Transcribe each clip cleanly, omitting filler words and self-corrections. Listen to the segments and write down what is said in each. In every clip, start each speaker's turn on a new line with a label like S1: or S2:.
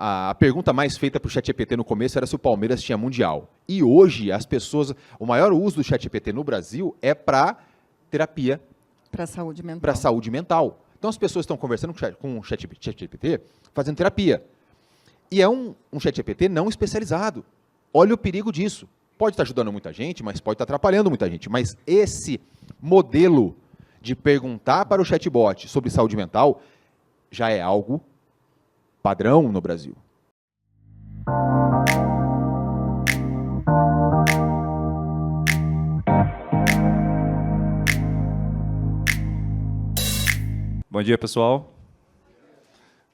S1: a pergunta mais feita para o ChatGPT no começo era se o Palmeiras tinha mundial. E hoje, as pessoas, o maior uso do ChatGPT no Brasil é para terapia.
S2: Para a saúde mental.
S1: Para a saúde mental. Então, as pessoas estão conversando com o ChatGPT, fazendo terapia. E é um ChatGPT não especializado. Olha o perigo disso. Pode estar ajudando muita gente, mas pode estar atrapalhando muita gente. Mas esse modelo de perguntar para o chatbot sobre saúde mental já é algo padrão no Brasil.
S3: Bom dia, pessoal.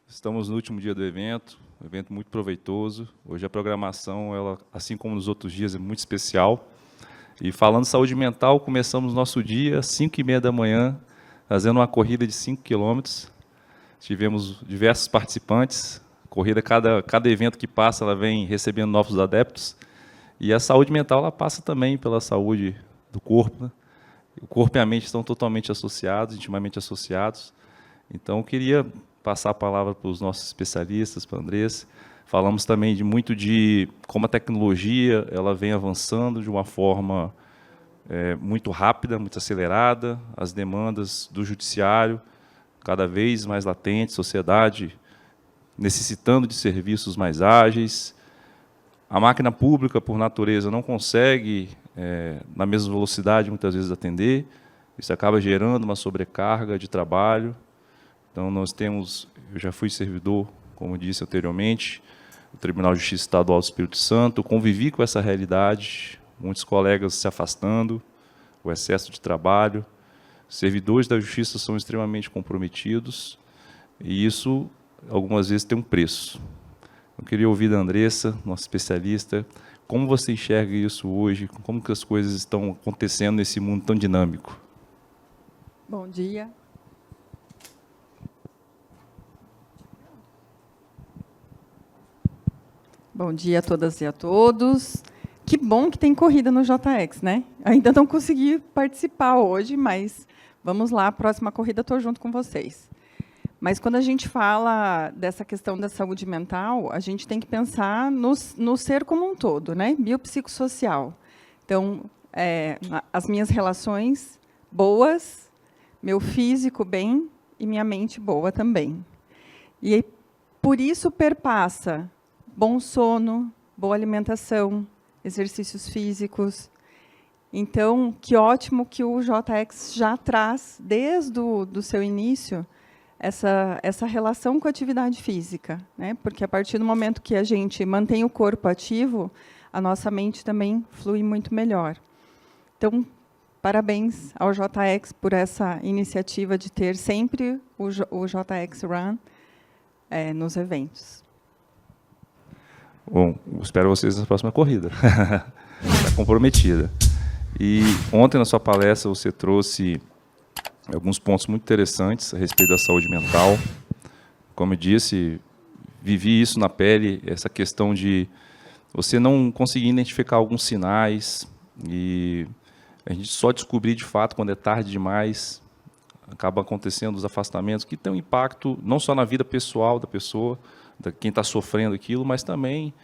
S3: Estamos no último dia do evento, um evento muito proveitoso. Hoje a programação, ela, assim como nos outros dias, é muito especial. E falando de saúde mental, começamos nosso dia às 5h30 da manhã, fazendo uma corrida de 5 quilômetros. Tivemos diversos participantes. A corrida, cada evento que passa, ela vem recebendo novos adeptos. E a saúde mental, ela passa também pela saúde do corpo, né? O corpo e a mente estão totalmente associados, intimamente associados. Então, eu queria passar a palavra para os nossos especialistas, para a Andressa. Falamos também muito de como a tecnologia ela vem avançando de uma forma muito rápida, muito acelerada, as demandas do judiciário cada vez mais latentes, sociedade necessitando de serviços mais ágeis. A máquina pública, por natureza, não consegue, na mesma velocidade, muitas vezes, atender. Isso acaba gerando uma sobrecarga de trabalho. Então, nós temos, eu já fui servidor, como disse anteriormente, do Tribunal de Justiça Estadual do Espírito Santo, convivi com essa realidade, muitos colegas se afastando, o excesso de trabalho, servidores da Justiça são extremamente comprometidos, e isso, algumas vezes, tem um preço. Eu queria ouvir da Andressa, nossa especialista, como você enxerga isso hoje, como que as coisas estão acontecendo nesse mundo tão dinâmico?
S2: Bom dia. Bom dia a todas e a todos. Que bom que tem corrida no JX, né? Ainda não consegui participar hoje, mas vamos lá, a próxima corrida estou junto com vocês. Mas quando a gente fala dessa questão da saúde mental, a gente tem que pensar no ser como um todo, né? Biopsicossocial. Então, as minhas relações boas, meu físico bem e minha mente boa também. E por isso perpassa bom sono, boa alimentação, exercícios físicos. Então, que ótimo que o JX já traz, desde o seu início, essa relação com a atividade física, né? Porque a partir do momento que a gente mantém o corpo ativo, a nossa mente também flui muito melhor. Então, parabéns ao JX por essa iniciativa de ter sempre o JX Run nos eventos.
S3: Bom, espero vocês na próxima corrida. Está comprometida. E ontem, na sua palestra, você trouxe alguns pontos muito interessantes a respeito da saúde mental. Como eu disse, vivi isso na pele, essa questão de você não conseguir identificar alguns sinais e a gente só descobrir de fato quando é tarde demais. Acaba acontecendo os afastamentos que têm um impacto não só na vida pessoal da pessoa, de quem está sofrendo aquilo, mas também,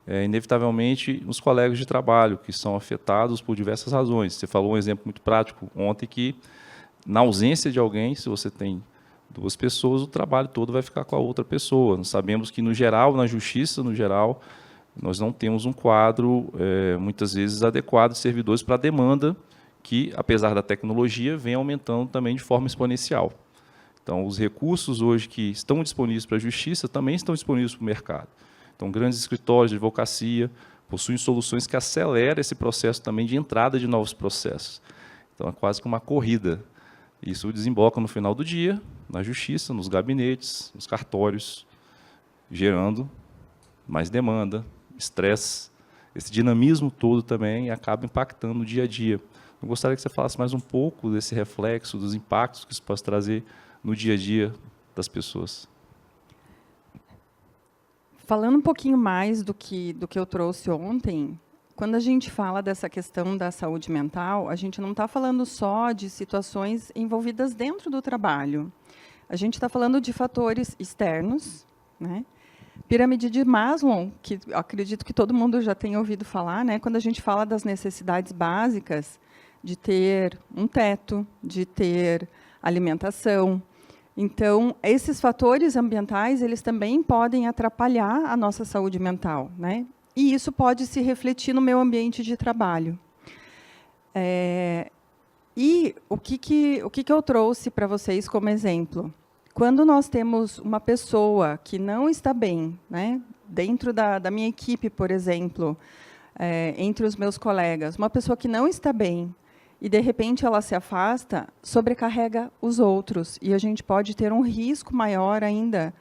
S3: inevitavelmente, nos colegas de trabalho, que são afetados por diversas razões. Você falou um exemplo muito prático ontem que, na ausência de alguém, se você tem duas pessoas, o trabalho todo vai ficar com a outra pessoa. Nós sabemos que, no geral, na justiça, no geral, nós não temos um quadro, muitas vezes, adequado de servidores para a demanda que, apesar da tecnologia, vem aumentando também de forma exponencial. Então, os recursos hoje que estão disponíveis para a justiça também estão disponíveis para o mercado. Então, grandes escritórios de advocacia possuem soluções que aceleram esse processo também de entrada de novos processos. Então, é quase que uma corrida. Isso desemboca no final do dia, na justiça, nos gabinetes, nos cartórios, gerando mais demanda, estresse. Esse dinamismo todo também acaba impactando o dia a dia. Eu gostaria que você falasse mais um pouco desse reflexo, dos impactos que isso pode trazer no dia a dia das pessoas.
S2: Falando um pouquinho mais do que eu trouxe ontem, quando a gente fala dessa questão da saúde mental, a gente não está falando só de situações envolvidas dentro do trabalho. A gente está falando de fatores externos, né? Pirâmide de Maslow, que acredito que todo mundo já tenha ouvido falar, né? Quando a gente fala das necessidades básicas, de ter um teto, de ter alimentação. Então, esses fatores ambientais, eles também podem atrapalhar a nossa saúde mental, né? E isso pode se refletir no meu ambiente de trabalho. E o que eu trouxe para vocês como exemplo? Quando nós temos uma pessoa que não está bem, né, dentro da minha equipe, por exemplo, entre os meus colegas, uma pessoa que não está bem, e, de repente, ela se afasta, sobrecarrega os outros, e a gente pode ter um risco maior ainda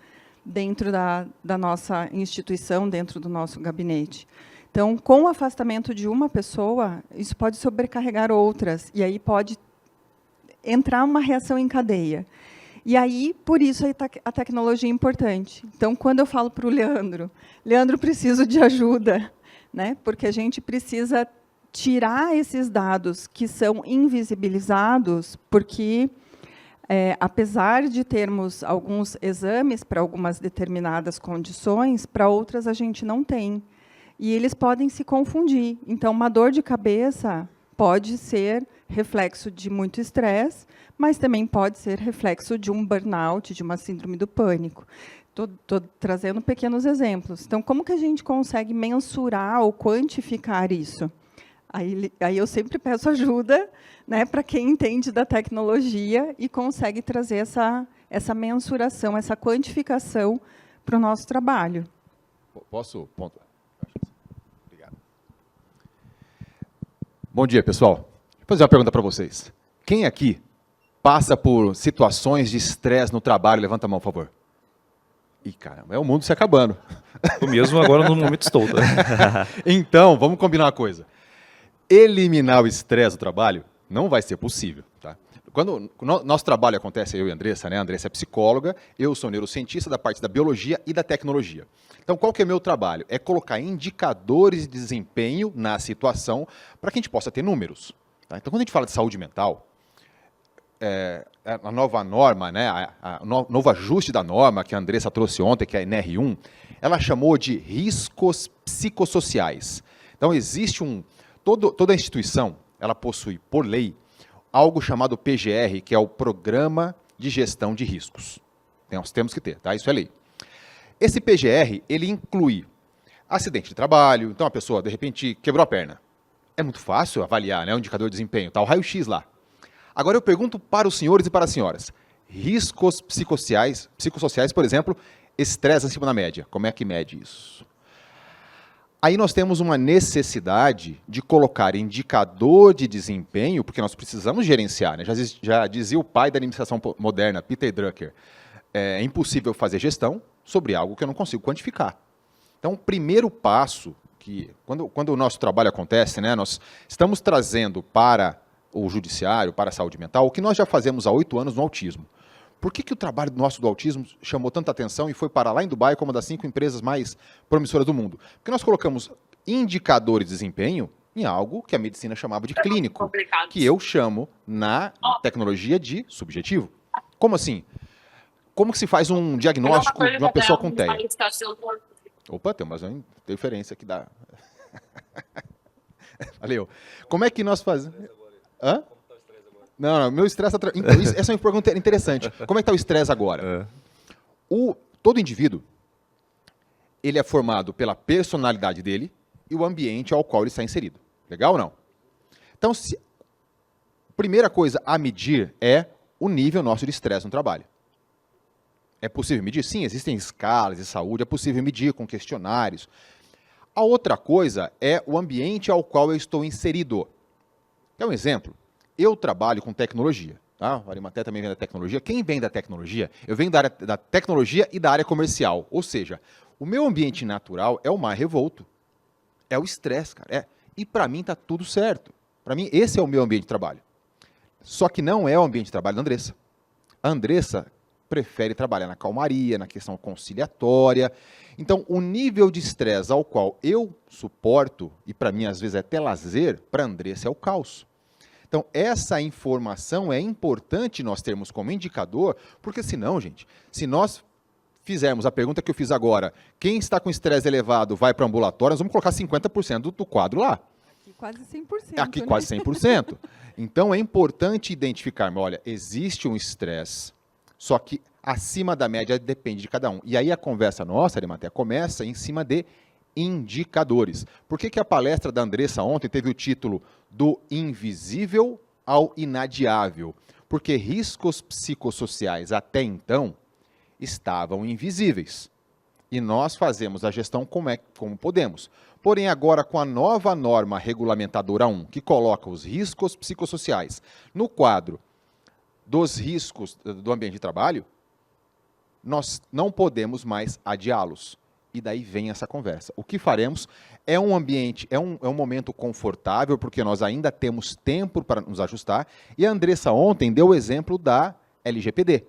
S2: dentro da nossa instituição, dentro do nosso gabinete. Então, com o afastamento de uma pessoa, isso pode sobrecarregar outras, e aí pode entrar uma reação em cadeia. E aí, por isso, a tecnologia é importante. Então, quando eu falo para o Leandro, preciso de ajuda, né? Porque a gente precisa tirar esses dados que são invisibilizados, porque, apesar de termos alguns exames para algumas determinadas condições, para outras a gente não tem. E eles podem se confundir. Então, uma dor de cabeça pode ser reflexo de muito estresse, mas também pode ser reflexo de um burnout, de uma síndrome do pânico. Estou trazendo pequenos exemplos. Então, como que a gente consegue mensurar ou quantificar isso? Aí eu sempre peço ajuda, né, para quem entende da tecnologia e consegue trazer essa mensuração, essa quantificação para o nosso trabalho.
S1: Posso pontuar? Obrigado. Bom dia, pessoal. Vou fazer uma pergunta para vocês. Quem aqui passa por situações de estresse no trabalho? Levanta a mão, por favor. Ih, caramba, é o mundo se acabando.
S3: Eu mesmo agora no momento estou. Tá?
S1: Então, vamos combinar uma coisa. Eliminar o estresse do trabalho não vai ser possível. Tá? Quando o nosso trabalho acontece, eu e a Andressa, né? A Andressa é psicóloga, eu sou neurocientista da parte da biologia e da tecnologia. Então, qual que é o meu trabalho? É colocar indicadores de desempenho na situação para que a gente possa ter números. Tá? Então, quando a gente fala de saúde mental, a nova norma, né, o novo ajuste da norma que a Andressa trouxe ontem, que é a NR1, ela chamou de riscos psicossociais. Então, existe toda a instituição, ela possui, por lei, algo chamado PGR, que é o Programa de Gestão de Riscos. Nós temos que ter, tá? Isso é lei. Esse PGR, ele inclui acidente de trabalho, então a pessoa, de repente, quebrou a perna. É muito fácil avaliar, né, o indicador de desempenho, tá o raio-x lá. Agora eu pergunto para os senhores e para as senhoras, riscos psicossociais, por exemplo, estresse acima da média, como é que mede isso? Aí nós temos uma necessidade de colocar indicador de desempenho, porque nós precisamos gerenciar, né? Já dizia o pai da administração moderna, Peter Drucker, é impossível fazer gestão sobre algo que eu não consigo quantificar. Então, o primeiro passo, que quando o nosso trabalho acontece, né, nós estamos trazendo para o judiciário, para a saúde mental, o que nós já fazemos há 8 anos no autismo. Por que o trabalho nosso do autismo chamou tanta atenção e foi parar lá em Dubai como uma das 5 empresas mais promissoras do mundo? Porque nós colocamos indicadores de desempenho em algo que a medicina chamava de clínico, que eu chamo na tecnologia de subjetivo. Como assim? Como que se faz um diagnóstico de uma pessoa com TEA? Opa, tem uma interferência aqui da... Valeu. Como é que nós fazemos... Hã? Não, meu estresse... Então, essa é uma pergunta interessante. Como é que está o estresse agora? Todo indivíduo, ele é formado pela personalidade dele e o ambiente ao qual ele está inserido. Legal ou não? Então, a primeira coisa a medir é o nível nosso de estresse no trabalho. É possível medir? Sim, existem escalas de saúde, é possível medir com questionários. A outra coisa é o ambiente ao qual eu estou inserido. Quer um exemplo? Eu trabalho com tecnologia. Tá? O Arimaté também vem da tecnologia. Quem vem da tecnologia? Eu venho da área da tecnologia e da área comercial. Ou seja, o meu ambiente natural é o mar revolto. É o estresse, cara. E para mim está tudo certo. Para mim, esse é o meu ambiente de trabalho. Só que não é o ambiente de trabalho da Andressa. A Andressa prefere trabalhar na calmaria, na questão conciliatória. Então, o nível de estresse ao qual eu suporto, e para mim às vezes é até lazer, para a Andressa é o caos. Então, essa informação é importante nós termos como indicador, porque senão, gente, se nós fizermos a pergunta que eu fiz agora, quem está com estresse elevado vai para o ambulatório, nós vamos colocar 50% do quadro lá.
S2: Aqui quase 100%.
S1: Aqui
S2: né?
S1: quase 100%. Então é importante identificar, olha, existe um estresse, só que acima da média depende de cada um. E aí a conversa nossa, Arimatea, começa em cima de indicadores. Por que a palestra da Andressa ontem teve o título do invisível ao inadiável? Porque riscos psicossociais até então estavam invisíveis. E nós fazemos a gestão como podemos. Porém, agora com a nova norma regulamentadora 1, que coloca os riscos psicossociais no quadro dos riscos do ambiente de trabalho, nós não podemos mais adiá-los. E daí vem essa conversa. O que faremos é um ambiente, é um momento confortável, porque nós ainda temos tempo para nos ajustar. E a Andressa ontem deu o exemplo da LGPD.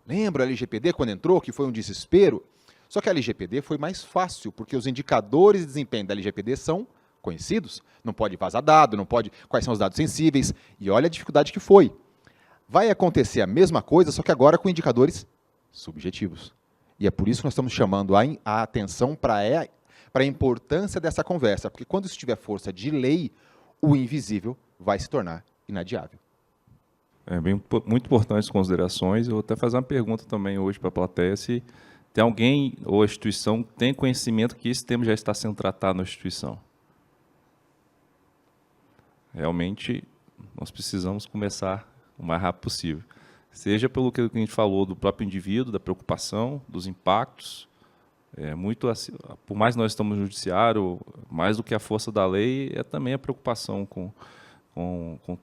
S1: Lembra a LGPD quando entrou, que foi um desespero? Só que a LGPD foi mais fácil, porque os indicadores de desempenho da LGPD são conhecidos. Não pode vazar dado, não pode... Quais são os dados sensíveis? E olha a dificuldade que foi. Vai acontecer a mesma coisa, só que agora com indicadores subjetivos. E é por isso que nós estamos chamando a atenção para a importância dessa conversa, porque quando isso tiver força de lei, o invisível vai se tornar inadiável.
S3: Muito importantes as considerações. Eu vou até fazer uma pergunta também hoje para a plateia, se tem alguém ou a instituição que tem conhecimento que esse tema já está sendo tratado na instituição. Realmente, nós precisamos começar o mais rápido possível. Seja pelo que a gente falou do próprio indivíduo, da preocupação, dos impactos. Por mais que nós estamos no judiciário, mais do que a força da lei, é também a preocupação com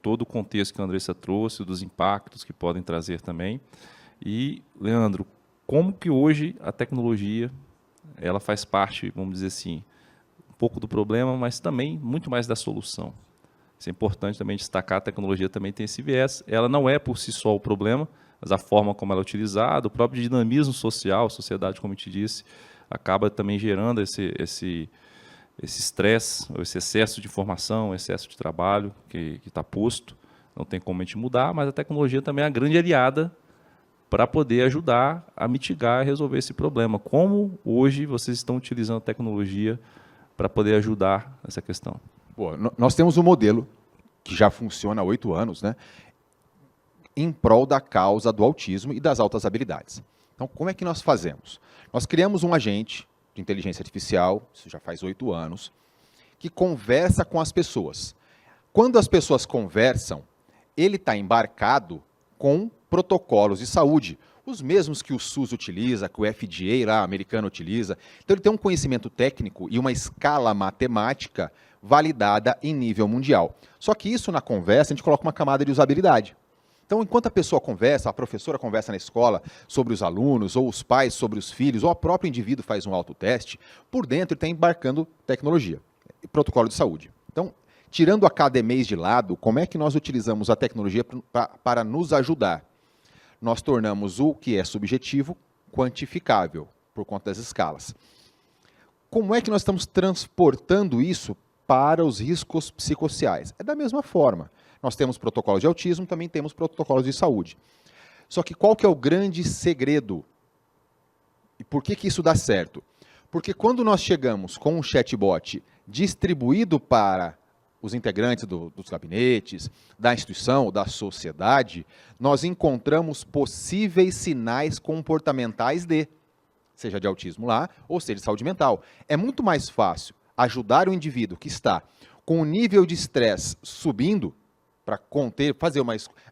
S3: todo o contexto que a Andressa trouxe, dos impactos que podem trazer também. E, Leandro, como que hoje a tecnologia ela faz parte, vamos dizer assim, um pouco do problema, mas também muito mais da solução? Isso é importante também destacar, a tecnologia também tem esse viés. Ela não é por si só o problema, mas a forma como ela é utilizada, o próprio dinamismo social, a sociedade, como eu te disse, acaba também gerando esse estresse, esse excesso de informação, excesso de trabalho que está posto. Não tem como a gente mudar, mas a tecnologia também é a grande aliada para poder ajudar a mitigar e resolver esse problema. Como hoje vocês estão utilizando a tecnologia para poder ajudar essa questão?
S1: Nós temos um modelo que já funciona há 8 anos, né, em prol da causa do autismo e das altas habilidades. Então, como é que nós fazemos? Nós criamos um agente de inteligência artificial, isso já faz 8 anos, que conversa com as pessoas. Quando as pessoas conversam, ele está embarcado com protocolos de saúde, os mesmos que o SUS utiliza, que o FDA lá, americano utiliza. Então, ele tem um conhecimento técnico e uma escala matemática validada em nível mundial. Só que isso, na conversa, a gente coloca uma camada de usabilidade. Então, enquanto a pessoa conversa, a professora conversa na escola sobre os alunos, ou os pais sobre os filhos, ou o próprio indivíduo faz um autoteste, por dentro ele está embarcando tecnologia, protocolo de saúde. Então, tirando a academês de lado, como é que nós utilizamos a tecnologia para nos ajudar? Nós tornamos o que é subjetivo quantificável, por conta das escalas. Como é que nós estamos transportando isso para os riscos psicossociais? É da mesma forma. Nós temos protocolos de autismo, também temos protocolos de saúde. Só que qual que é o grande segredo? E por que isso dá certo? Porque quando nós chegamos com um chatbot distribuído para os integrantes dos gabinetes, da instituição, da sociedade, nós encontramos possíveis sinais comportamentais seja de autismo lá, ou seja de saúde mental. É muito mais fácil ajudar o indivíduo que está com o nível de estresse subindo, para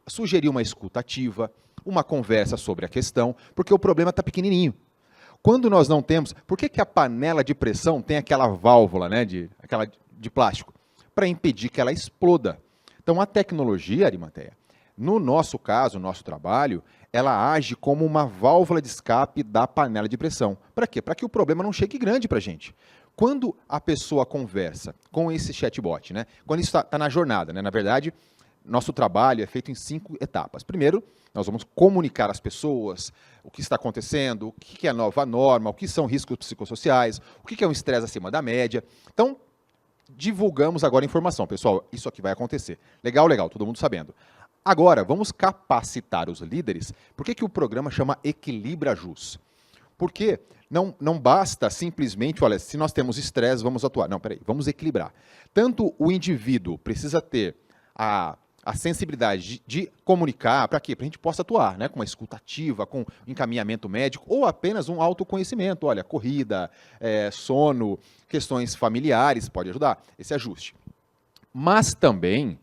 S1: sugerir uma escuta ativa, uma conversa sobre a questão, porque o problema está pequenininho. Quando nós não temos... Por que a panela de pressão tem aquela válvula, né, aquela de plástico? Para impedir que ela exploda. Então, a tecnologia, Arimatea, no nosso caso, no nosso trabalho, ela age como uma válvula de escape da panela de pressão. Para quê? Para que o problema não chegue grande para a gente. Quando a pessoa conversa com esse chatbot, né, quando isso está na jornada, né, na verdade... Nosso trabalho é feito em 5 etapas. Primeiro, nós vamos comunicar às pessoas o que está acontecendo, o que é a nova norma, o que são riscos psicossociais, o que é um estresse acima da média. Então, divulgamos agora a informação. Pessoal, isso aqui vai acontecer. Legal, legal, todo mundo sabendo. Agora, vamos capacitar os líderes. Por que o programa chama Equilibra Jus? Porque não basta simplesmente, olha, se nós temos estresse, vamos atuar. Não, peraí, vamos equilibrar. Tanto o indivíduo precisa ter a sensibilidade de comunicar, para quê? Para a gente possa atuar, né? Com uma escuta ativa, com encaminhamento médico, ou apenas um autoconhecimento. Olha, corrida, sono, questões familiares, pode ajudar, esse ajuste. Mas também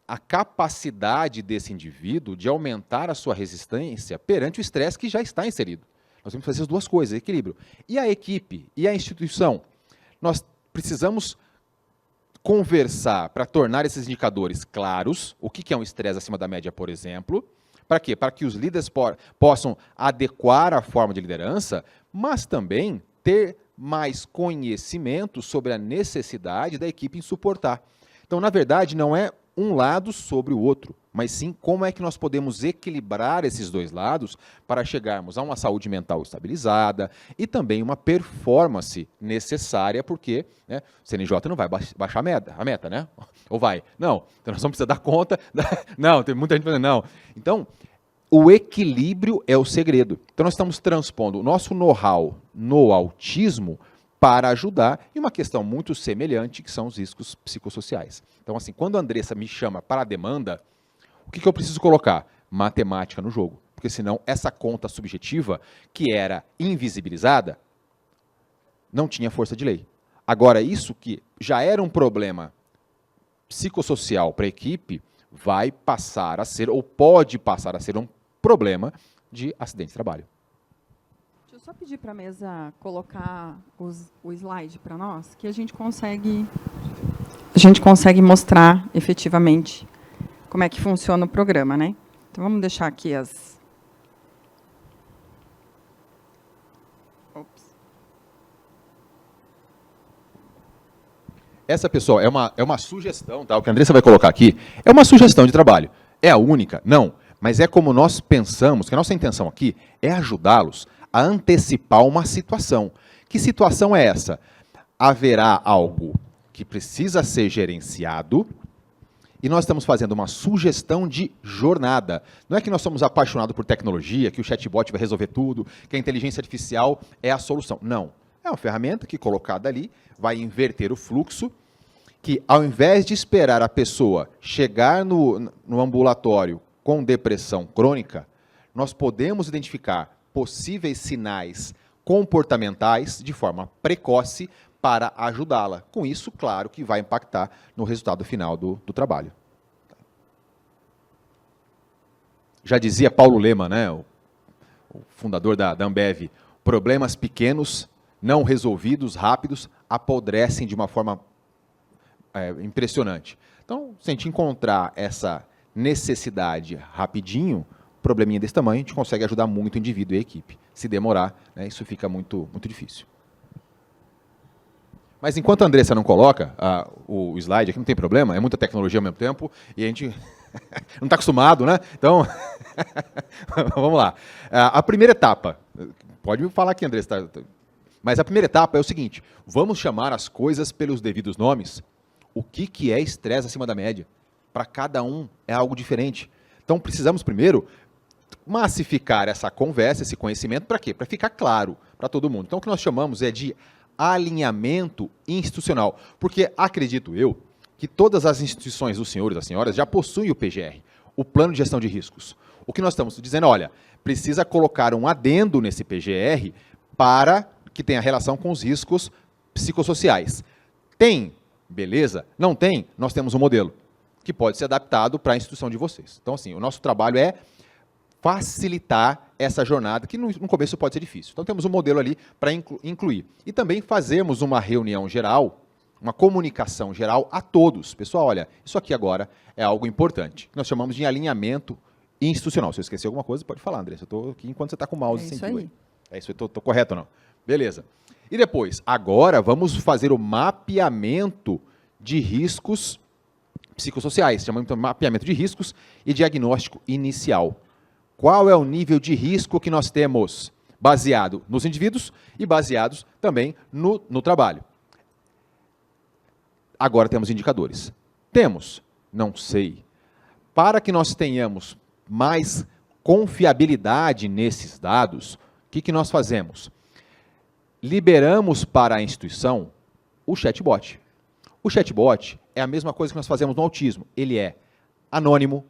S1: a capacidade desse indivíduo de aumentar a sua resistência perante o estresse que já está inserido. Nós temos que fazer as duas coisas, equilíbrio. E a equipe, e a instituição? Nós precisamos conversar para tornar esses indicadores claros. O que é um estresse acima da média, por exemplo? Para quê? Para que os líderes possam adequar a forma de liderança, mas também ter mais conhecimento sobre a necessidade da equipe em suportar. Então, na verdade, não é um lado sobre o outro, mas sim como é que nós podemos equilibrar esses dois lados para chegarmos a uma saúde mental estabilizada e também uma performance necessária, porque, né, o CNJ não vai baixar a meta, né? Ou vai? Não, então nós vamos precisar dar conta. Não, tem muita gente falando não. Então, o equilíbrio é o segredo. Então, nós estamos transpondo o nosso know-how no autismo para ajudar em uma questão muito semelhante, que são os riscos psicossociais. Então, assim, quando a Andressa me chama para a demanda, o que eu preciso colocar? Matemática no jogo. Porque senão essa conta subjetiva, que era invisibilizada, não tinha força de lei. Agora, isso que já era um problema psicossocial para a equipe, vai passar a ser, ou pode passar a ser um problema de acidente de trabalho.
S2: Deixa eu só pedir para a mesa colocar o slide para nós, que a gente consegue mostrar efetivamente como é que funciona o programa, né? Então, vamos deixar aqui as... Ops.
S1: Essa, pessoal, é uma sugestão, tá? O que a Andressa vai colocar aqui é uma sugestão de trabalho. É a única? Não. Mas é como nós pensamos, que a nossa intenção aqui é ajudá-los a antecipar uma situação. Que situação é essa? Haverá algo que precisa ser gerenciado e nós estamos fazendo uma sugestão de jornada. Não é que nós somos apaixonados por tecnologia, que o chatbot vai resolver tudo, que a inteligência artificial é a solução. Não. É uma ferramenta que, colocada ali, vai inverter o fluxo, que ao invés de esperar a pessoa chegar no ambulatório com depressão crônica, nós podemos identificar possíveis sinais comportamentais de forma precoce para ajudá-la. Com isso, claro que vai impactar no resultado final do trabalho. Já dizia Paulo Lemann, né, o fundador da Ambev, problemas pequenos, não resolvidos, rápidos, apodrecem de uma forma impressionante. Então, se a gente encontrar essa necessidade rapidinho, probleminha desse tamanho, a gente consegue ajudar muito o indivíduo e a equipe. Se demorar, né, isso fica muito, muito difícil. Mas enquanto a Andressa não coloca o slide aqui, não tem problema, é muita tecnologia ao mesmo tempo, e a gente não está acostumado, né? Então, vamos lá. A primeira etapa, pode me falar aqui, Andressa, mas a primeira etapa é o seguinte, vamos chamar as coisas pelos devidos nomes. O que é estresse acima da média? Para cada um é algo diferente. Então, precisamos primeiro massificar essa conversa, esse conhecimento, para quê? Para ficar claro para todo mundo. Então, o que nós chamamos é de alinhamento institucional, porque acredito eu que todas as instituições dos senhores e das senhoras já possuem o PGR, o Plano de Gestão de Riscos. O que nós estamos dizendo, olha, precisa colocar um adendo nesse PGR para que tenha relação com os riscos psicossociais. Tem? Beleza? Não tem? Nós temos um modelo que pode ser adaptado para a instituição de vocês. Então, assim, o nosso trabalho é facilitar essa jornada, que no começo pode ser difícil. Então, temos um modelo ali para incluir. E também fazemos uma reunião geral, uma comunicação geral a todos. Pessoal, olha, isso aqui agora é algo importante, que nós chamamos de alinhamento institucional. Se eu esquecer alguma coisa, pode falar, Andressa. Eu estou aqui enquanto você está com o mouse sentido aí. É isso aí, estou correto ou não? Beleza. E depois, agora vamos fazer o mapeamento de riscos psicossociais, chamamos de mapeamento de riscos e diagnóstico inicial. Qual é o nível de risco que nós temos? Baseado nos indivíduos e baseados também no trabalho. Agora temos indicadores. Temos? Não sei. Para que nós tenhamos mais confiabilidade nesses dados, que nós fazemos? Liberamos para a instituição o chatbot. O chatbot é a mesma coisa que nós fazemos no autismo. Ele é anônimo,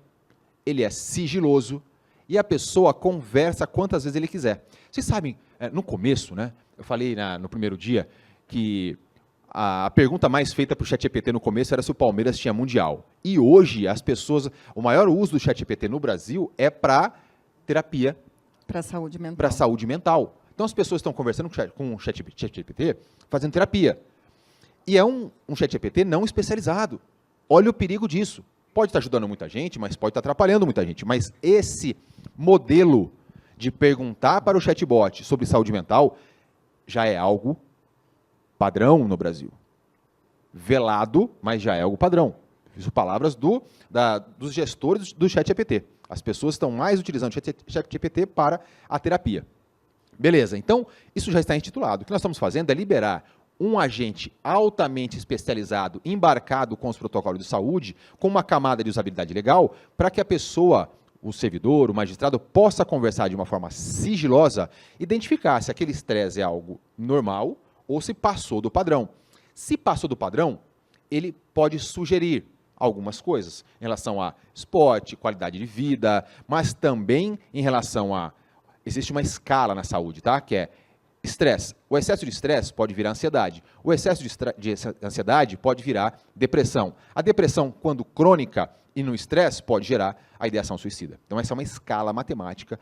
S1: ele é sigiloso e a pessoa conversa quantas vezes ele quiser. Vocês sabem, no começo, né, eu falei no primeiro dia que a pergunta mais feita para o ChatGPT no começo era se o Palmeiras tinha mundial. E hoje, as pessoas, o maior uso do ChatGPT no Brasil é para terapia.
S2: Para saúde mental.
S1: Para saúde mental. Então, as pessoas estão conversando com o ChatGPT, fazendo terapia. E é um ChatGPT não especializado. Olha o perigo disso. Pode estar ajudando muita gente, mas pode estar atrapalhando muita gente. Mas esse modelo de perguntar para o chatbot sobre saúde mental já é algo padrão no Brasil. Velado, mas já é algo padrão. Isso palavras dos gestores do ChatGPT. As pessoas estão mais utilizando o ChatGPT para a terapia. Beleza, então isso já está intitulado. O que nós estamos fazendo é liberar um agente altamente especializado, embarcado com os protocolos de saúde, com uma camada de usabilidade legal, para que a pessoa, o servidor, o magistrado, possa conversar de uma forma sigilosa, identificar se aquele estresse é algo normal ou se passou do padrão. Se passou do padrão, ele pode sugerir algumas coisas em relação a esporte, qualidade de vida, mas também em relação a... Existe uma escala na saúde, tá? Que é estresse. O excesso de estresse pode virar ansiedade. O excesso de ansiedade pode virar depressão. A depressão, quando crônica e no estresse, pode gerar a ideação suicida. Então, essa é uma escala matemática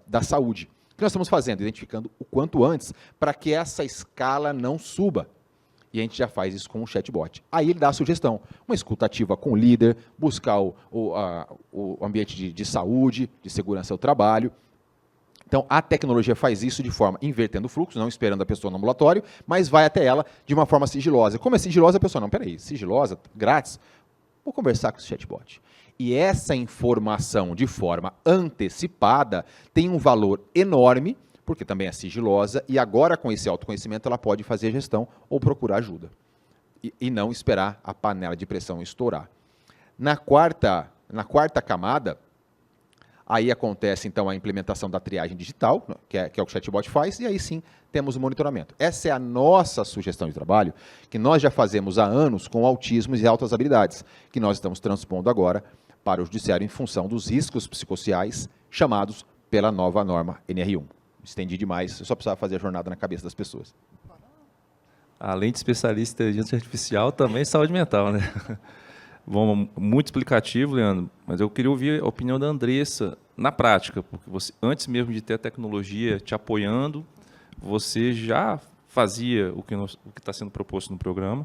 S1: da saúde. O que nós estamos fazendo? Identificando o quanto antes para que essa escala não suba. E a gente já faz isso com o chatbot. Aí ele dá a sugestão, uma escuta ativa com o líder, buscar o ambiente de saúde, de segurança do trabalho. Então, a tecnologia faz isso de forma invertendo o fluxo, não esperando a pessoa no ambulatório, mas vai até ela de uma forma sigilosa. Como é sigilosa, a pessoa, não, peraí, sigilosa, grátis, vou conversar com esse chatbot. E essa informação de forma antecipada tem um valor enorme, porque também é sigilosa, e agora com esse autoconhecimento ela pode fazer gestão ou procurar ajuda. E não esperar a panela de pressão estourar. Na quarta camada, aí acontece então a implementação da triagem digital, que é o que o chatbot faz, e aí sim temos o monitoramento. Essa é a nossa sugestão de trabalho, que nós já fazemos há anos com autismo e altas habilidades, que nós estamos transpondo agora para o judiciário em função dos riscos psicossociais chamados pela nova norma NR1. Estendi demais, eu só precisava fazer a jornada na cabeça das pessoas.
S3: Além de especialista em inteligência artificial, também saúde mental, né? Bom, muito explicativo, Leandro, mas eu queria ouvir a opinião da Andressa na prática, porque você, antes mesmo de ter a tecnologia te apoiando, você já fazia o que está sendo proposto no programa.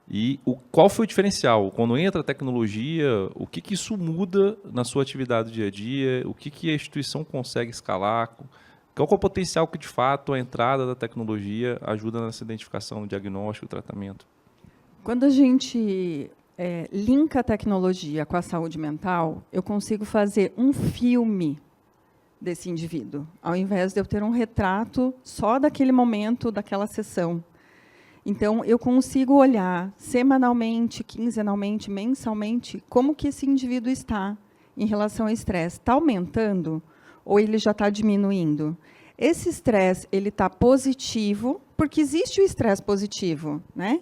S3: E qual foi o diferencial? Quando entra a tecnologia, o que isso muda na sua atividade do dia a dia? O que a instituição consegue escalar? Qual é o potencial que, de fato, a entrada da tecnologia ajuda nessa identificação, no diagnóstico e tratamento?
S2: Quando a gente linka a tecnologia com a saúde mental, eu consigo fazer um filme desse indivíduo, ao invés de eu ter um retrato só daquele momento, daquela sessão. Então, eu consigo olhar semanalmente, quinzenalmente, mensalmente, como que esse indivíduo está em relação ao estresse. Está aumentando ou ele já está diminuindo? Esse estresse ele está positivo, porque existe o estresse positivo, né?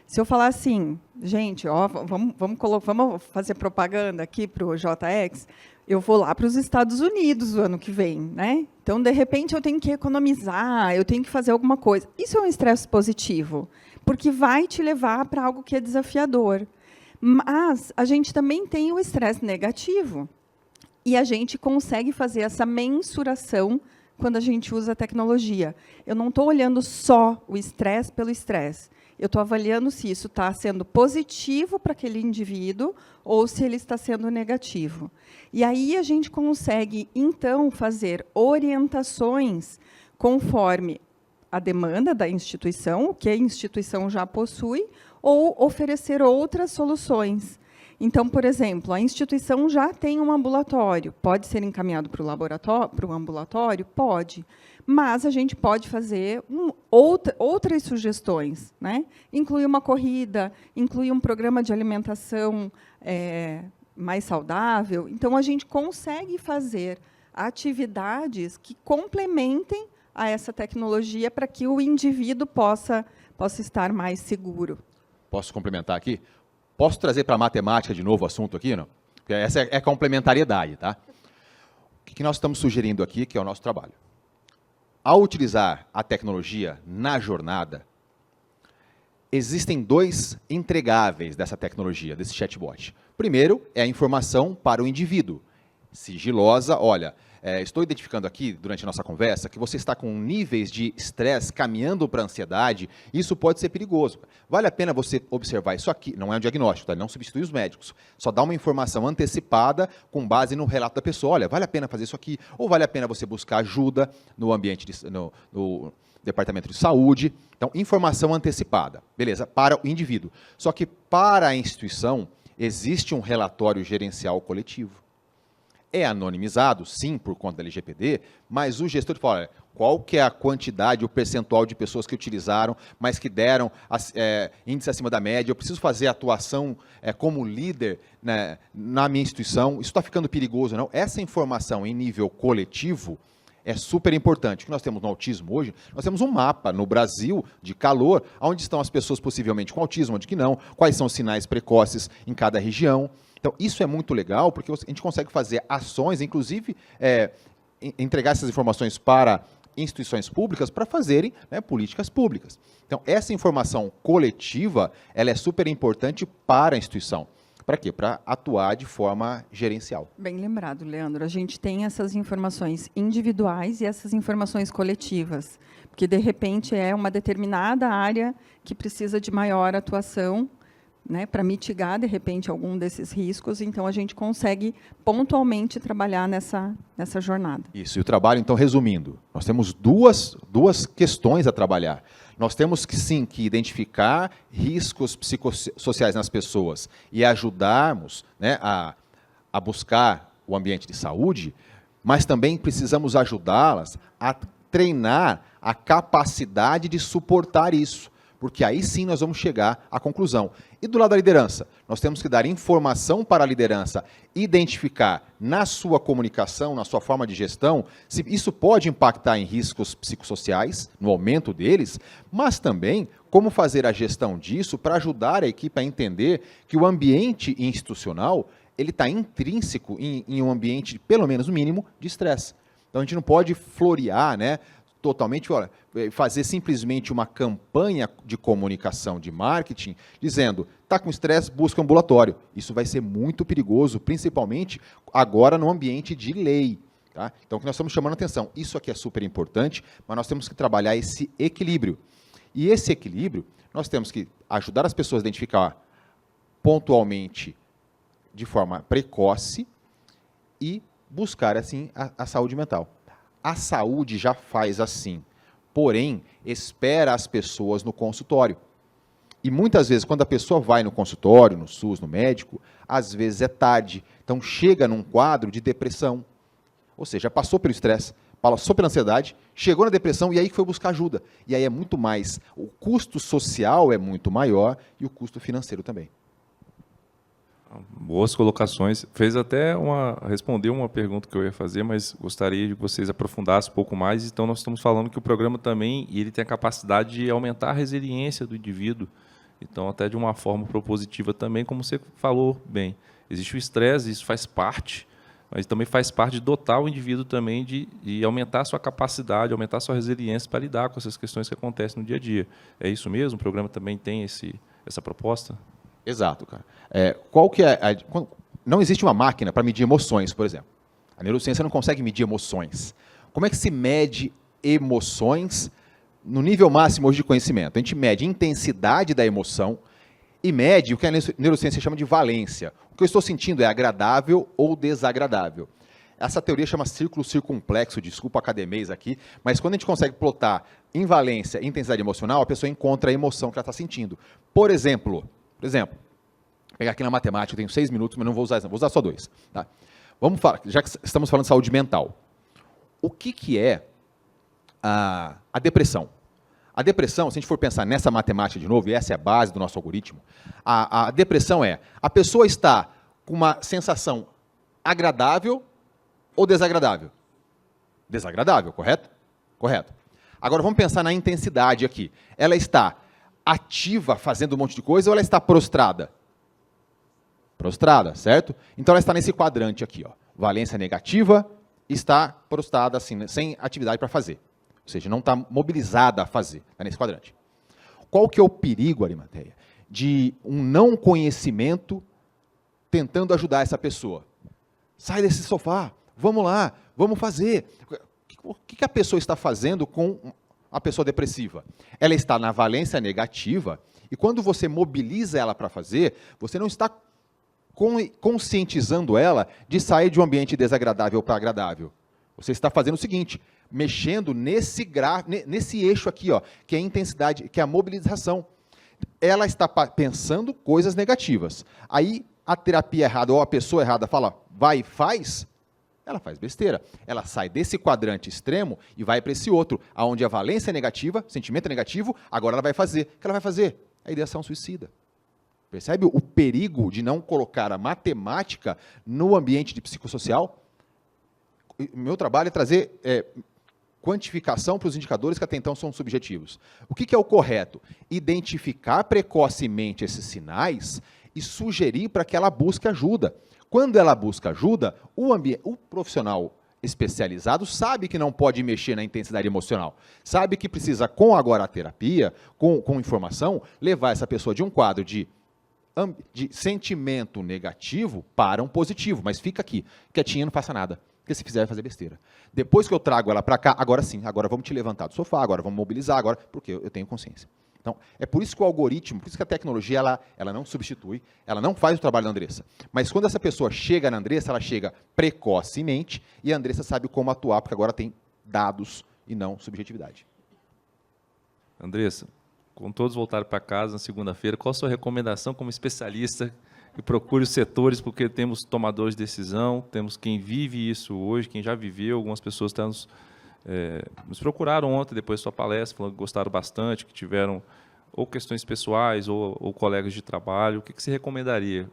S2: Se eu falar assim, gente, ó, vamos fazer propaganda aqui para o JX, eu vou lá para os Estados Unidos o ano que vem, né? Então, de repente, eu tenho que economizar, eu tenho que fazer alguma coisa. Isso é um estresse positivo, porque vai te levar para algo que é desafiador. Mas a gente também tem o estresse negativo. E a gente consegue fazer essa mensuração quando a gente usa a tecnologia. Eu não estou olhando só o estresse pelo estresse. Eu estou avaliando se isso está sendo positivo para aquele indivíduo ou se ele está sendo negativo. E aí a gente consegue, então, fazer orientações conforme a demanda da instituição, o que a instituição já possui, ou oferecer outras soluções. Então, por exemplo, a instituição já tem um ambulatório. Pode ser encaminhado para o laboratório, para o ambulatório? Pode. Mas a gente pode fazer outras sugestões, né? Incluir uma corrida, incluir um programa de alimentação mais saudável. Então, a gente consegue fazer atividades que complementem a essa tecnologia para que o indivíduo possa estar mais seguro.
S1: Posso complementar aqui? Posso trazer para a matemática de novo o assunto aqui, não? Porque essa é a complementariedade, tá? O que nós estamos sugerindo aqui, que é o nosso trabalho? Ao utilizar a tecnologia na jornada, existem 2 entregáveis dessa tecnologia, desse chatbot. Primeiro, é a informação para o indivíduo. Sigilosa, olha, estou identificando aqui, durante a nossa conversa, que você está com níveis de estresse caminhando para a ansiedade, isso pode ser perigoso. Vale a pena você observar isso aqui, não é um diagnóstico, tá? Ele não substitui os médicos, só dá uma informação antecipada com base no relato da pessoa. Olha, vale a pena fazer isso aqui, ou vale a pena você buscar ajuda no ambiente, no departamento de saúde. Então, informação antecipada, beleza, para o indivíduo. Só que para a instituição, existe um relatório gerencial coletivo. É anonimizado, sim, por conta da LGPD, mas o gestor fala, olha, qual que é a quantidade, o percentual de pessoas que utilizaram, mas que deram índice acima da média, eu preciso fazer atuação como líder, né, na minha instituição, isso está ficando perigoso, não? Essa informação em nível coletivo é super importante. O que nós temos no autismo hoje, nós temos um mapa no Brasil de calor, onde estão as pessoas possivelmente com autismo, onde que não, quais são os sinais precoces em cada região. Então, isso é muito legal, porque a gente consegue fazer ações, inclusive entregar essas informações para instituições públicas para fazerem, né, políticas públicas. Então, essa informação coletiva, ela é super importante para a instituição. Para quê? Para atuar de forma gerencial.
S2: Bem lembrado, Leandro. A gente tem essas informações individuais e essas informações coletivas, porque, de repente, é uma determinada área que precisa de maior atuação, né, para mitigar, de repente, algum desses riscos. Então, a gente consegue pontualmente trabalhar nessa jornada.
S1: Isso, e o trabalho, então, resumindo, nós temos duas questões a trabalhar. Nós temos que, sim, que identificar riscos psicossociais nas pessoas e ajudarmos, né, a buscar o ambiente de saúde, mas também precisamos ajudá-las a treinar a capacidade de suportar isso, porque aí sim nós vamos chegar à conclusão. E do lado da liderança, nós temos que dar informação para a liderança, identificar na sua comunicação, na sua forma de gestão, se isso pode impactar em riscos psicossociais, no aumento deles, mas também como fazer a gestão disso para ajudar a equipe a entender que o ambiente institucional ele está intrínseco em um ambiente, pelo menos o mínimo, de estresse. Então a gente não pode florear, né, totalmente, olha, fazer simplesmente uma campanha de comunicação, de marketing, dizendo, está com estresse, busca um ambulatório. Isso vai ser muito perigoso, principalmente agora no ambiente de lei. Tá? Então, o que nós estamos chamando a atenção, isso aqui é super importante, mas nós temos que trabalhar esse equilíbrio. E esse equilíbrio, nós temos que ajudar as pessoas a identificar pontualmente, de forma precoce, e buscar, assim, a saúde mental. A saúde já faz assim, porém, espera as pessoas no consultório. E muitas vezes, quando a pessoa vai no consultório, no SUS, no médico, às vezes é tarde. Então, chega num quadro de depressão. Ou seja, passou pelo estresse, passou pela ansiedade, chegou na depressão e aí que foi buscar ajuda. E aí é muito mais, o custo social é muito maior e o custo financeiro também.
S3: Boas colocações. Respondeu uma pergunta que eu ia fazer, mas gostaria de que vocês aprofundassem um pouco mais. Então, nós estamos falando que o programa também ele tem a capacidade de aumentar a resiliência do indivíduo. Então, até de uma forma propositiva também, como você falou bem. Existe o estresse, isso faz parte, mas também faz parte de dotar o indivíduo também de aumentar a sua capacidade, aumentar a sua resiliência para lidar com essas questões que acontecem no dia a dia. É isso mesmo? O programa também tem essa proposta?
S1: Exato, cara. Não existe uma máquina para medir emoções, por exemplo. A neurociência não consegue medir emoções. Como é que se mede emoções no nível máximo hoje de conhecimento? A gente mede a intensidade da emoção e mede o que a neurociência chama de valência. O que eu estou sentindo é agradável ou desagradável. Essa teoria chama círculo circunplexo, desculpa a academês aqui, mas quando a gente consegue plotar em valência e intensidade emocional, a pessoa encontra a emoção que ela está sentindo. Por exemplo, vou pegar aqui na matemática, eu tenho 6 minutos, mas não vou usar, vou usar só 2. Tá? Vamos falar, já que estamos falando de saúde mental. O que é a depressão? A depressão, se a gente for pensar nessa matemática de novo, e essa é a base do nosso algoritmo, a depressão é, a pessoa está com uma sensação agradável ou desagradável? desagradável, correto? Correto. Agora vamos pensar na intensidade aqui. Ela está ativa, fazendo um monte de coisa, ou ela está prostrada? Prostrada, certo? Então ela está nesse quadrante aqui, ó. Valência negativa, está prostrada, assim, sem atividade para fazer. Ou seja, não está mobilizada a fazer, está nesse quadrante. Qual que é o perigo, Arimateia, de um não conhecimento tentando ajudar essa pessoa? Sai desse sofá, vamos lá, vamos fazer. O que a pessoa está fazendo com a pessoa depressiva? Ela está na valência negativa, e quando você mobiliza ela para fazer, você não está conscientizando ela de sair de um ambiente desagradável para agradável. Você está fazendo o seguinte, mexendo nesse eixo aqui, ó, que é a intensidade, que é a mobilização. Ela está pensando coisas negativas. Aí a terapia errada ou a pessoa errada fala, vai e faz, ela faz besteira. Ela sai desse quadrante extremo e vai para esse outro, onde a valência é negativa, sentimento é negativo, agora ela vai fazer. O que ela vai fazer? A ideação suicida. Percebe o perigo de não colocar a matemática no ambiente de psicossocial? Meu trabalho é trazer quantificação para os indicadores que até então são subjetivos. O que é o correto? Identificar precocemente esses sinais e sugerir para que ela busque ajuda. Quando ela busca ajuda, o profissional especializado sabe que não pode mexer na intensidade emocional, sabe que precisa, com agora a terapia, com informação, levar essa pessoa de um quadro de sentimento negativo para um positivo, mas fica aqui, quietinha, não faça nada, porque se fizer vai fazer besteira. Depois que eu trago ela para cá, agora sim, agora vamos te levantar do sofá, agora vamos mobilizar, agora, porque eu tenho consciência. Então, é por isso que o algoritmo, por isso que a tecnologia, ela não substitui, ela não faz o trabalho da Andressa. Mas quando essa pessoa chega na Andressa, ela chega precocemente e a Andressa sabe como atuar, porque agora tem dados e não subjetividade.
S3: Andressa, quando todos voltarem para casa na segunda-feira, qual a sua recomendação como especialista que procure os setores, porque temos tomadores de decisão, temos quem vive isso hoje, quem já viveu, algumas pessoas estão nos procuraram ontem, depois da sua palestra, falando que gostaram bastante, que tiveram ou questões pessoais ou colegas de trabalho. O que você recomendaria?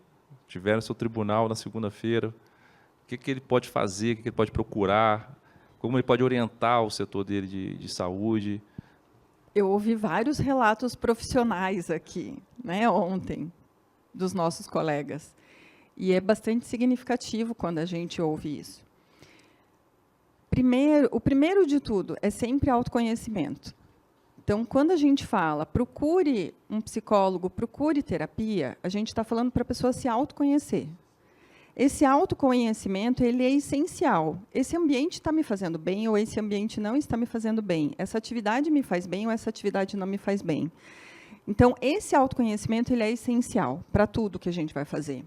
S3: Tiveram seu tribunal na segunda-feira, o que ele pode fazer, o que ele pode procurar, como ele pode orientar o setor dele de saúde?
S2: Eu ouvi vários relatos profissionais aqui, né, ontem, dos nossos colegas. E é bastante significativo quando a gente ouve isso. O primeiro de tudo é sempre autoconhecimento. Então, quando a gente fala, procure um psicólogo, procure terapia, a gente está falando para a pessoa se autoconhecer. Esse autoconhecimento, ele é essencial. Esse ambiente está me fazendo bem ou esse ambiente não está me fazendo bem? Essa atividade me faz bem ou essa atividade não me faz bem? Então, esse autoconhecimento, ele é essencial para tudo que a gente vai fazer.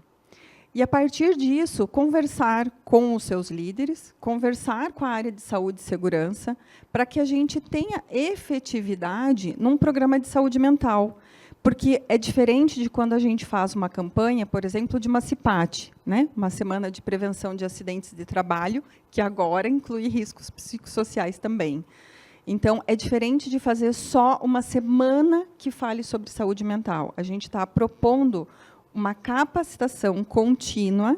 S2: E, a partir disso, conversar com os seus líderes, conversar com a área de saúde e segurança, para que a gente tenha efetividade num programa de saúde mental. Porque é diferente de quando a gente faz uma campanha, por exemplo, de uma CIPAT, né? Uma Semana de Prevenção de Acidentes de Trabalho, que agora inclui riscos psicossociais também. Então, é diferente de fazer só uma semana que fale sobre saúde mental. A gente está propondo uma capacitação contínua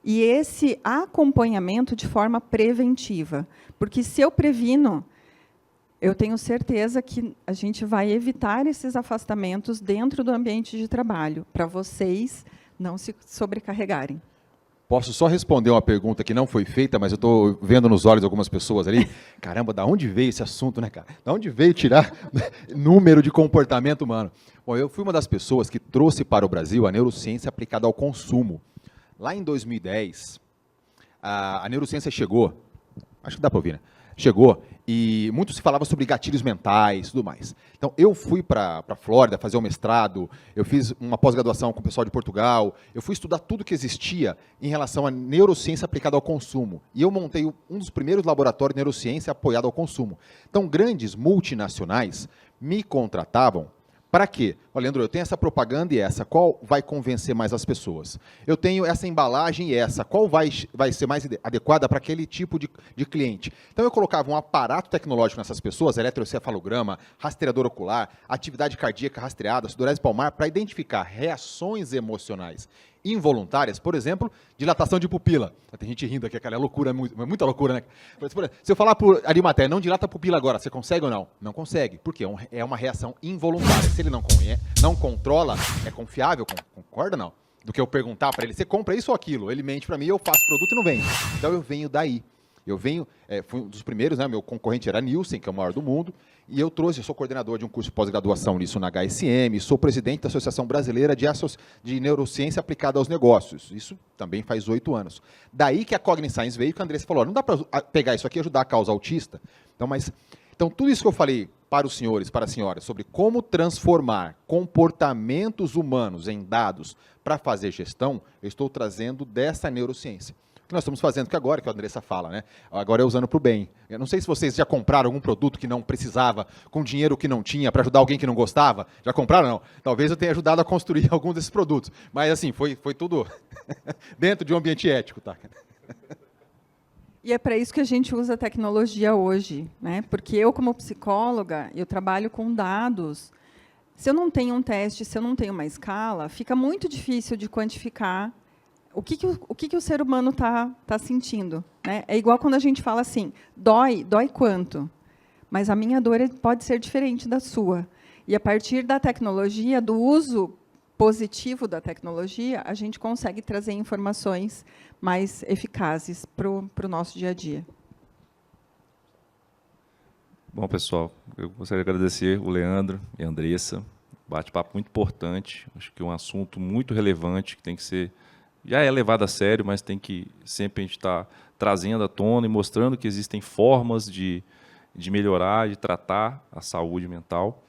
S2: e esse acompanhamento de forma preventiva. Porque, se eu previno, eu tenho certeza que a gente vai evitar esses afastamentos dentro do ambiente de trabalho, para vocês não se sobrecarregarem.
S1: Posso só responder uma pergunta que não foi feita, mas eu estou vendo nos olhos de algumas pessoas ali. Caramba, da onde veio esse assunto, né, cara? Da onde veio tirar número de comportamento humano? Bom, eu fui uma das pessoas que trouxe para o Brasil a neurociência aplicada ao consumo. Lá em 2010, a neurociência chegou, acho que dá para ouvir, né? Chegou e muito se falava sobre gatilhos mentais e tudo mais. Então, eu fui para a Flórida fazer um mestrado, eu fiz uma pós-graduação com o pessoal de Portugal, eu fui estudar tudo que existia em relação à neurociência aplicada ao consumo. E eu montei um dos primeiros laboratórios de neurociência apoiado ao consumo. Então, grandes multinacionais me contratavam. Para quê? Olha, Leandro, eu tenho essa propaganda e essa, qual vai convencer mais as pessoas? Eu tenho essa embalagem e essa, qual vai ser mais adequada para aquele tipo de cliente? Então, eu colocava um aparato tecnológico nessas pessoas, eletrocefalograma, rastreador ocular, atividade cardíaca rastreada, sudorese palmar, para identificar reações emocionais involuntárias, por exemplo, dilatação de pupila. Tem gente rindo aqui, aquela loucura, muita loucura, né? Se eu falar por Arimateia, não dilata a pupila agora, você consegue ou não? Não consegue, porque é uma reação involuntária. Se ele não controla, é confiável, concorda ou não? Do que eu perguntar para ele, você compra isso ou aquilo? Ele mente para mim, eu faço produto e não vende. Então eu venho daí. Fui um dos primeiros, né? Meu concorrente era a Nielsen, que é o maior do mundo, e eu sou coordenador de um curso de pós-graduação nisso na HSM, sou presidente da Associação Brasileira de Neurociência Aplicada aos Negócios. Isso também faz 8 anos. Daí que a Cogniscience veio, que a Andressa falou, não dá para pegar isso aqui e ajudar a causa autista. Então, tudo isso que eu falei para os senhores, para as senhoras, sobre como transformar comportamentos humanos em dados para fazer gestão, eu estou trazendo dessa neurociência. O que nós estamos fazendo que agora, que a Andressa fala, né? Agora é usando para o bem. Eu não sei se vocês já compraram algum produto que não precisava, com dinheiro que não tinha, para ajudar alguém que não gostava. Já compraram? Não. Talvez eu tenha ajudado a construir algum desses produtos. Mas, assim, foi tudo dentro de um ambiente ético, tá?
S2: E é para isso que a gente usa a tecnologia hoje, né? Porque eu, como psicóloga, eu trabalho com dados. Se eu não tenho um teste, se eu não tenho uma escala, fica muito difícil de quantificar o que o ser humano está sentindo, né? É igual quando a gente fala assim, dói quanto? Mas a minha dor pode ser diferente da sua. E a partir da tecnologia, do uso positivo da tecnologia, a gente consegue trazer informações mais eficazes para o nosso dia a dia.
S3: Bom, pessoal, eu gostaria de agradecer o Leandro e a Andressa. Bate-papo muito importante, acho que é um assunto muito relevante, que tem que ser, já é levado a sério, mas tem que sempre a gente estar trazendo à tona e mostrando que existem formas de melhorar, de tratar a saúde mental.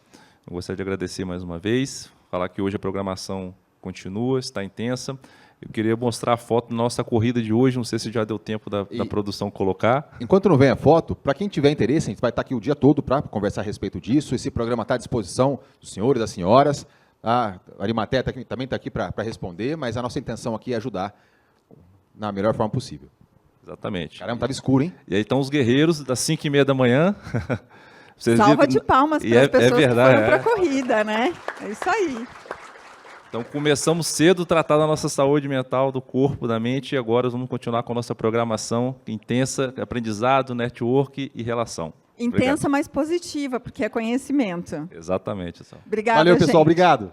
S3: Eu gostaria de agradecer mais uma vez, falar que hoje a programação continua, está intensa. Eu queria mostrar a foto da nossa corrida de hoje, não sei se já deu tempo da produção colocar.
S1: Enquanto não vem a foto, para quem tiver interesse, a gente vai estar aqui o dia todo para conversar a respeito disso. Esse programa está à disposição dos senhores e das senhoras. A Arimateia também está aqui para responder, mas a nossa intenção aqui é ajudar na melhor forma possível.
S3: Exatamente.
S1: Caramba, estava escuro, hein?
S3: E aí estão os guerreiros das 5h30 da manhã.
S2: Salva de palmas para as pessoas que foram para a corrida, né? É isso aí.
S3: Então, começamos cedo a tratar da nossa saúde mental, do corpo, da mente, e agora vamos continuar com a nossa programação intensa, aprendizado, network e relação.
S2: Intensa, obrigado. Mas positiva, porque é conhecimento.
S3: Exatamente.
S2: Obrigada,
S1: valeu, pessoal.
S2: Gente.
S1: Obrigado.